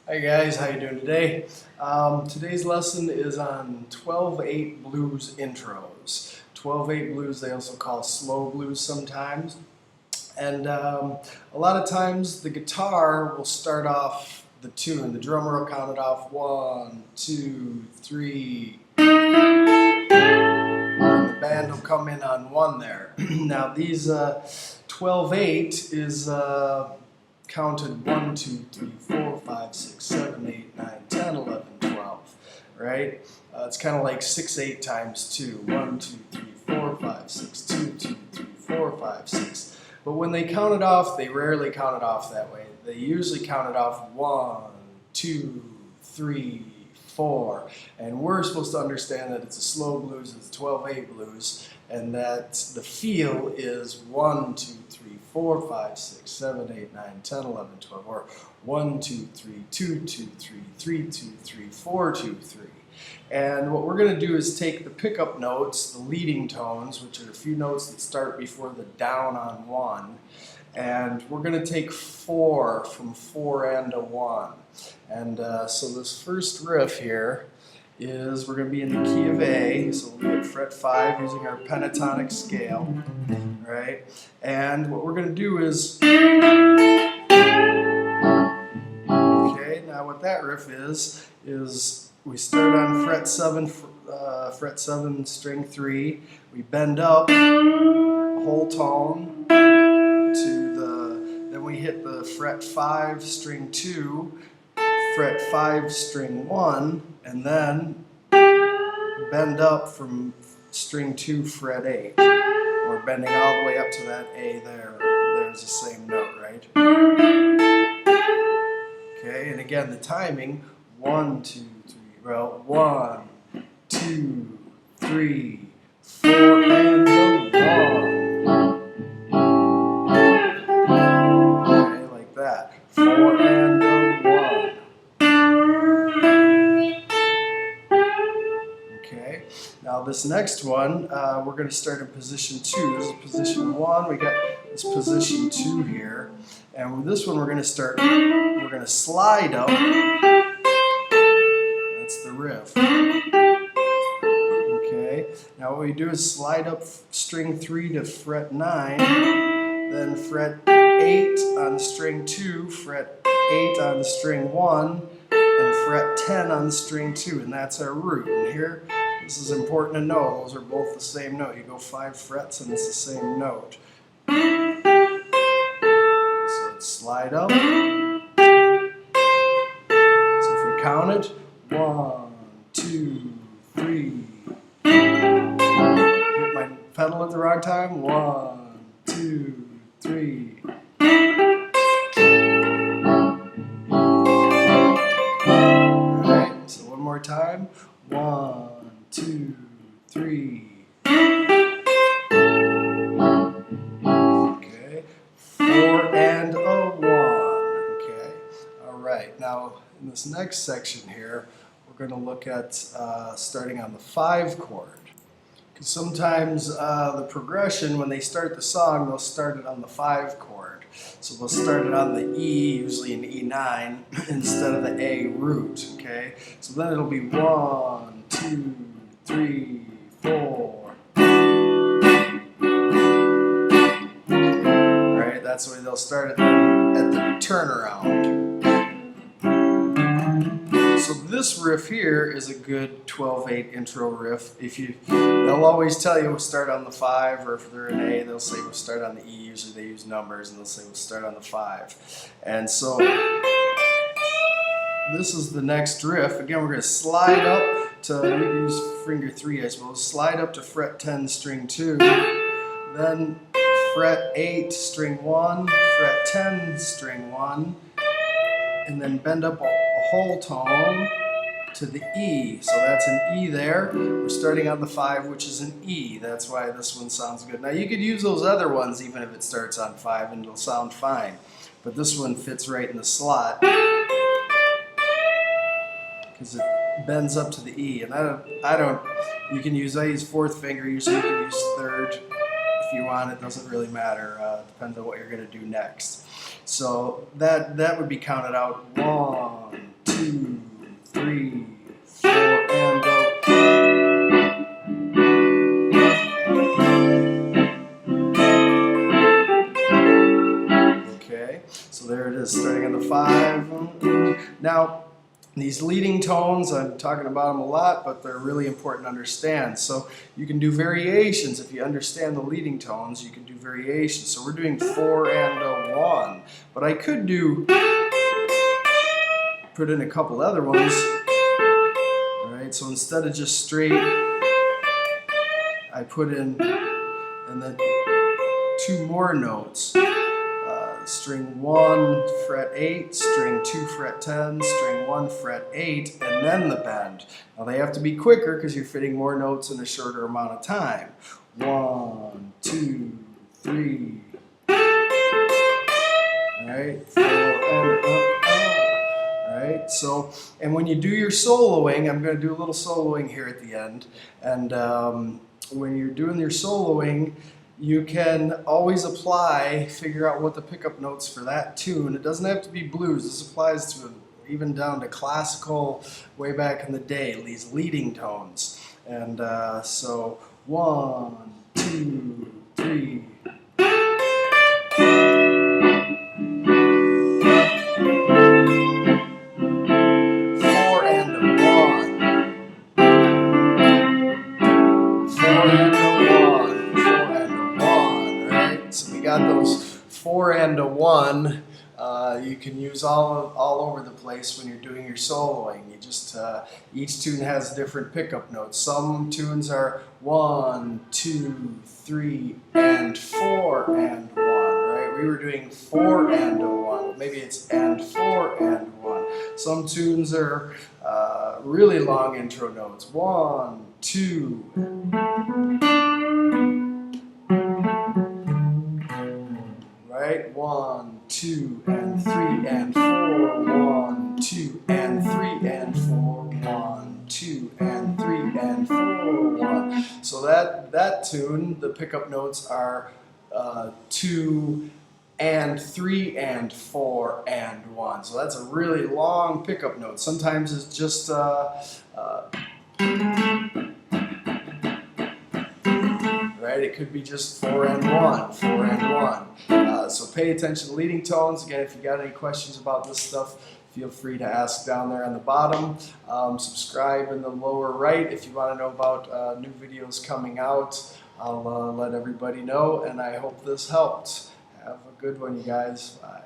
Hi guys, how you doing today? Today's lesson is on 12/8 blues intros. 12/8 blues they also call slow blues sometimes. And a lot of times the guitar will start off the tune. The drummer will count it off 1, 2, 3. And the band will come in on 1 there. Now these 12/8 is counted 1, 2, 3, 4, 5, 6, 7, 8, 9, 10, 11, 12, right? It's kind of like 6/8 times 2. 1, 2, 3, 4, 5, 6, 2, 2, 3, 4, 5, 6. But when they count it off, they rarely count it off that way. They usually count it off 1, 2, 3, 4. And we're supposed to understand that it's a slow blues, it's a 12/8 blues, and that the feel is 1, 2, 3, 4, 5, 6, 7, 8, 9, 10, 11, 12, or 1, 2, 3, 2, 2, 3, 3, 2, 3, 4, 2, 3. And what we're going to do is take the pickup notes, the leading tones, which are a few notes that start before the down on 1, and we're going to take 4 from 4 and a 1. And so this first riff here is, we're going to be in the key of A, so we'll be at fret 5 using our pentatonic scale, right? And what we're going to do is, okay, now what that riff is we start on fret 7, string 3, we bend up a whole tone to the, then we hit the fret 5, string 2, fret 5, string 1, and then bend up from string 2, fret 8. We're bending all the way up to that A there. There's the same note, right? Okay, and again, the timing, 1, 2, 3, well, 1, 2, 3, 4, and the 1. Okay, like that. 4 and the 1. Okay, now this next one, we're going to start in position 2. This is position 1. We got this position 2 here. And with this one, we're going to slide up. That's the riff. Okay, now what we do is slide up string 3 to fret 9, then fret 8 on string 2, fret 8 on string 1, and fret 10 on string 2, and that's our root. And here, this is important to know, those are both the same note. You go 5 frets and it's the same note. So let's slide up. So if we count it, 1, 2, 3. Hit my pedal at the wrong time. 1, 2, 3. Alright, so one more time. 1, 2, 3. Okay, 4 and a 1. Okay, alright, now in this next section here, we're going to look at starting on the 5 chord. Because sometimes the progression, when they start the song, they'll start it on the 5 chord. So they'll start it on the E, usually an E9, instead of the A root, okay? So then it'll be 1, 2, 3, 4. Alright, that's the way they'll start it at the turnaround. So this riff here is a good 12/8 intro riff. They'll always tell you we'll start on the 5, or if they're in A, they'll say we'll start on the E. Usually they use numbers, and they'll say we'll start on the 5. And so this is the next riff. Again, we're going to slide up to, we use finger 3, I suppose. Slide up to fret 10, string 2. Then fret 8, string 1, fret 10, string 1. And then bend up a whole tone to the E. So that's an E there. We're starting on the 5, which is an E. That's why this one sounds good. Now you could use those other ones even if it starts on 5 and it'll sound fine. But this one fits right in the slot because it bends up to the E. And I use 4th finger, usually you can use 3rd if you want, it doesn't really matter, depends on what you're going to do next. So that would be counted out 1, 2, 3, 4, and go. Okay, so there it is, starting on the 5. Now, these leading tones, I'm talking about them a lot, but they're really important to understand. So you can do variations. If you understand the leading tones, you can do variations. So we're doing 4 and a 1. But I could put in a couple other ones. All right, so instead of just straight, I put in and then 2 more notes. String 1, fret 8, string 2, fret 10, string 1, fret 8, and then the bend. Now they have to be quicker because you're fitting more notes in a shorter amount of time. 1, 2, 3. Alright, 4 and up. Alright, so, and when you do your soloing, I'm going to do a little soloing here at the end. And when you're doing your soloing, you can always figure out what the pickup notes for that tune. It doesn't have to be blues. This applies to even down to classical way back in the day, these leading tones. And so 1, 2, 3. 4 and a 1. 4 and a 1. 4 and a 1, right? So we got those 4 and a 1. You can use all over the place when you're doing your soloing. You just each tune has different pickup notes. Some tunes are 1, 2, 3, and 4 and 1. Right? We were doing 4 and a 1. Maybe it's and 4 and 1. Some tunes are really long intro notes. 1, 2. Right? 1, 2, and 3, and 4. 1, 2, and 3, and 4. 1, 2, and 3, and 4. 1. So that tune, the pickup notes are 2, and 3, and 4, and 1. So that's a really long pickup note. Sometimes it's just right? It could be just 4 and 1, 4 and 1. So pay attention to leading tones. Again, if you got any questions about this stuff, feel free to ask down there on the bottom. Subscribe in the lower right if you want to know about new videos coming out. I'll let everybody know, and I hope this helped. Have a good one, you guys. Bye.